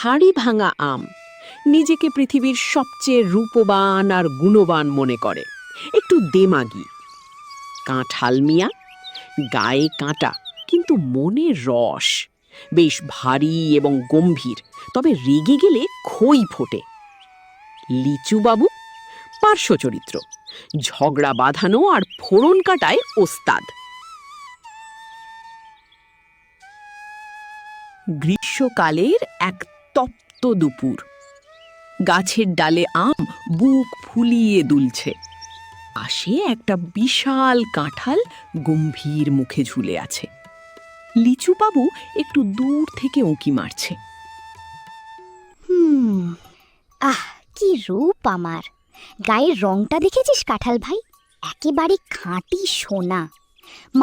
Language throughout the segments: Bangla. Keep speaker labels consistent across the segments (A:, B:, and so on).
A: হাড়ি ভাঙা আম নিজেকে পৃথিবীর সবচেয়ে রূপবান আর গুণবান মনে করে, একটু দেমাগী। কাঁঠাল মিয়া গায়ে কাঁটা কিন্তু মনে রস, বেশ ভারী এবং গম্ভীর, তবে রেগে গেলে খই ফোটে। লিচু বাবু পার্শ্ব চরিত্র, ঝগড়া বাঁধানো আর ফোড়ন কাটায় ওস্তাদ। গ্রীষ্মকালের এক তপ্ত দুপুর, গাছের ডালে আম বুক ফুলিয়ে দুলছে। পাশে একটা বিশাল কাঁঠাল গম্ভীর মুখে ঝুলে আছে। লিচু বাবু একটু দূর থেকে উঁকি মারছে।
B: আহ, কি রূপ আমার! গায়ের রংটা দেখেছিস কাঁঠাল ভাই? একেবারে খাঁটি সোনা।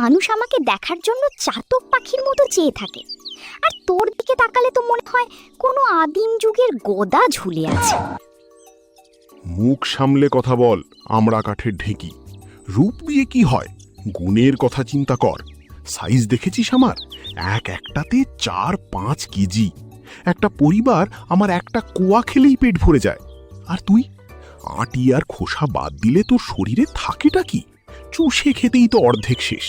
B: মানুষ আমাকে দেখার জন্য চাতক পাখির মতো চেয়ে থাকে, আর তোর দিকে তাকালে তো মনে হয় কোনো আদিম যুগের গদা ঝুলে আছে।
C: মুখ সামলে কথা বল, আমরা কাঠের ঢেঁকি। রূপ দিয়ে কি হয়, গুণের কথা চিন্তা কর। সাইজ দেখেছিস আমার? একটাতে 4-5 কেজি। একটা পরিবার আমার একটা কোয়া খেলেই পেট ভরে যায়। আর তুই আটি আর খোসা বাদ দিলে তোর শরীরে থাকেটা কি? চুষে খেতেই তো অর্ধেক শেষ।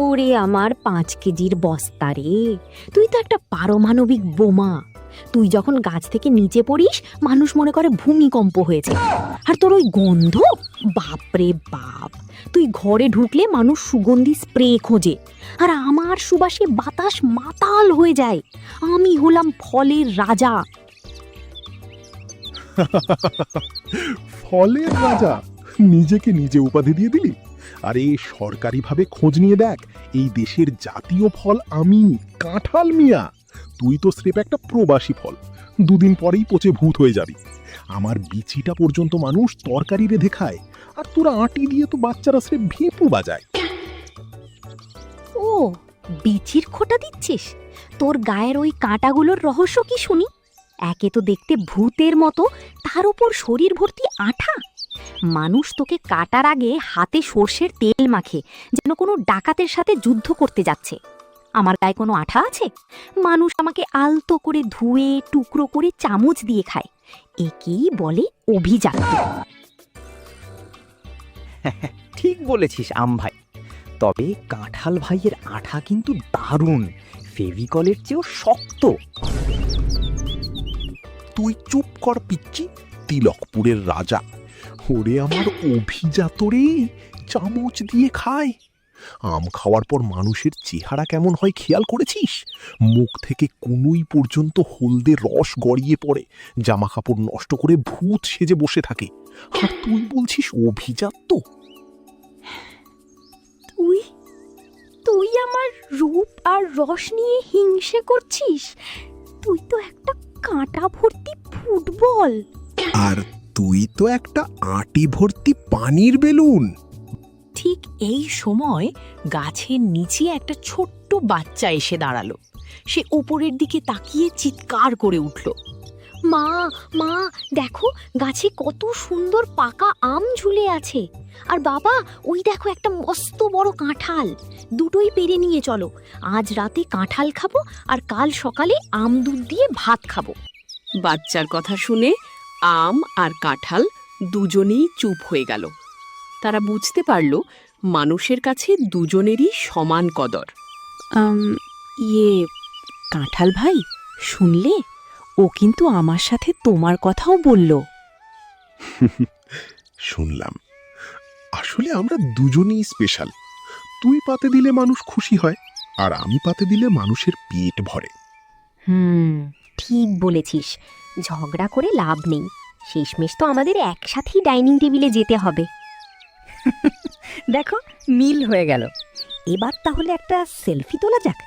D: ওরে আমার 5 কেজির বস্তা রে, তুই তো একটা পারমাণবিক বোমা। তুই যখন গাছ থেকে নিচে পড়িস মানুষ মনে করে ভূমিকম্প হয়েছে। আর তোর ওই গন্ধ, বাপরে বাপ! তুই ঘরে ঢুকলে মানুষ সুগন্ধি স্প্রে খোঁজে, আর আমার সুবাসে বাতাস মাতাল হয়ে যায়। আমি হলাম ফলের রাজা।
C: ফলের রাজা? নিজেকে নিজে উপাধি দিয়ে দিলি? আরে সরকারিভাবে খোঁজ নিয়ে দেখ, এই দেশের জাতীয় ফল আমি, কাঁঠাল মিয়া। তুই তো স্রেফ একটা প্রবাসী ফল, 2 দিন পরেই পচে ভূত হয়ে যাবি। আমার বিচিটা পর্যন্ত মানুষ তরকারি রেঁধে খায়, আর তোরা আটি দিয়ে তো বাচ্চারা স্রেফ ভেঁপু বাজায়।
D: ও, বিচির খোঁটা দিচ্ছিস? তোর গায়ের ওই কাঁটাগুলোর রহস্য কি শুনি? একে তো দেখতে ভূতের মতো, তার উপর শরীর ভর্তি আঠা। মানুষ তোকে কাটার আগে হাতে সর্ষের তেল মাখে, যেন কোনো ডাকাতের সাথে যুদ্ধ করতে যাচ্ছে। আমার গায়ে কোনো আঠা আছে? মানুষ আমাকে আলতো করে ধুয়ে টুকরো করে চামচ দিয়ে খায়। একেই বলে অভিজাত।
E: ঠিক বলেছিস আম ভাই, তবে কাঁঠাল ভাইয়ের আঠা কিন্তু দারুণ, ফেভিকলের চেয়েও শক্ত।
C: তুই চুপ কর পিচ্চি, তিলকপুরের রাজা। ওরে আমার অভিজাত রে, চামচ দিয়ে খায়। আম খাওয়ার পর মানুষের চেহারা কেমন হয় খেয়াল করেছিস? মুখ থেকে কুনুই পর্যন্ত হলদে রস গড়িয়ে পড়ে, জামা কাপড় নষ্ট করে ভূত সেজে বসে থাকে। আর তুই বলছিস অভিজাত?
D: তুই তুই আমার রূপ আর রস নিয়ে হিংসে করছিস? তুই তো একটা কাঁটা ভর্তি ফুটবল।
C: আর তুই তো একটা আটি ভর্তি পানির বেলুন।
A: ঠিক এই সময় গাছের নিচে একটা ছোট্ট বাচ্চা এসে দাঁড়ালো। সে ওপরের দিকে তাকিয়ে চিৎকার করে উঠল,
D: মা, মা, দেখো গাছে কত সুন্দর পাকা আম ঝুলে আছে। আর বাবা, ওই দেখো একটা মস্ত বড় কাঁঠাল। দুটোই পেরে নিয়ে চলো, আজ রাতে কাঁঠাল খাবো আর কাল সকালে আম দুধ দিয়ে ভাত খাবো।
A: বাচ্চার কথা শুনে আম আর কাঁঠাল দুজনেই চুপ হয়ে গেল। তারা বুঝতে পারল মানুষের কাছে দুজনেরই সমান কদর। কাঁঠাল ভাই, শুনলে? ও কিন্তু আমার সাথে তোমার কথাও বলল।
C: শুনলাম। আসলে আমরা দুজনেই স্পেশাল। তুই পাতে দিলে মানুষ খুশি হয়, আর আমি পাতে দিলে মানুষের পেট ভরে।
D: ঠিক বলেছিস। ঝগড়া করে লাভ নেই, শেষমেশ তো আমাদের একসাথেই ডাইনিং টেবিলে যেতে হবে।
F: দেখো, মিল হয়ে গেল। এবার তাহলে একটা সেলফি তোলা যাক।